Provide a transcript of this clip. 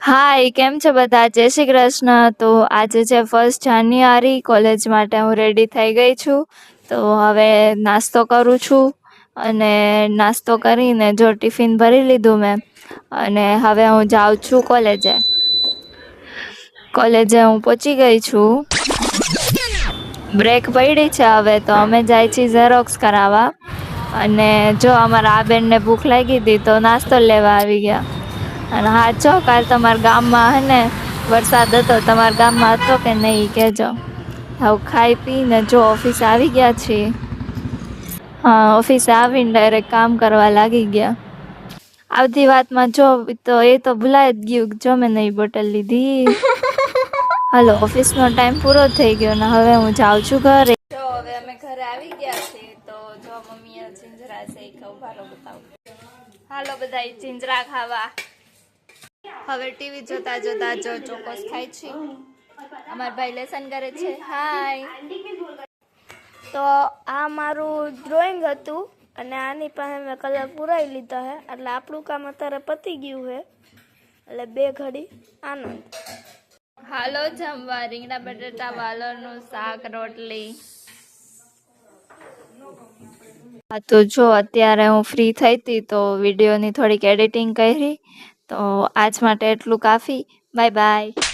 હાય, કેમ છે બધા? જય શ્રી કૃષ્ણ. તો આજે છે 1 જાન્યુઆરી, કોલેજ માટે હું રેડી થઈ ગઈ છું. તો હવે નાસ્તો કરું છું અને નાસ્તો કરીને જો ટિફિન ભરી લીધું મેં અને હવે હું જાઉં છું કોલેજે. કોલેજે હું પહોંચી ગઈ છું. બ્રેક પડી છે હવે તો અમે જાય છીએ ઝેરોક્સ કરાવવા. અને જો અમારા આ બેનને ભૂખ લાગી હતી તો નાસ્તો લેવા આવી ગયા. અને હા જો કાલ તમારા ગામમાં હે ને વરસાદ હતો, તમારા ગામમાં હતો કે નહીં કહેજો. હવે ખાઈ પીને જો ઓફિસે આવી ગયા છીએ. હા, ઓફિસે આવીને ડાયરેક્ટ કામ કરવા લાગી ગયા. આવતી વાતમાં જો તો એ તો ભૂલાઈ જ ગયું જો મેં નહીં બોટલ લીધી. હાલો, ઓફિસનો ટાઈમ પૂરો થઈ ગયો ને હવે હું જાઉં છું ઘરે. જો હવે અમે ઘરે આવી ગયા છીએ તો જો મમ્મીએ જીંજરા શેકા ઉભારો બતાવું. હાલો બધા જીંજરા ખાવા. હવે ટીવી જોતા જોતા જો ચોકોસ ખાય છે. અમાર ભાઈ લેસન કરે છે. હાય. તો આ મારું ડ્રોઈંગ હતું અને આની પાસે મેં કલર પુરાઈ લીધા છે એટલે આપણું કામ અત્યારે પતી ગયું છે એટલે 2 ઘડી આનંદ. હાલો જમવા રીંગણા બટાટા વાલોરનું શાક રોટલી. હા તો જો અત્યારે હું ફ્રી થઈ હતી તો વિડીયોની થોડીક એડિટિંગ કરી. તો આજ માટે એટલું કાફી. Bye by.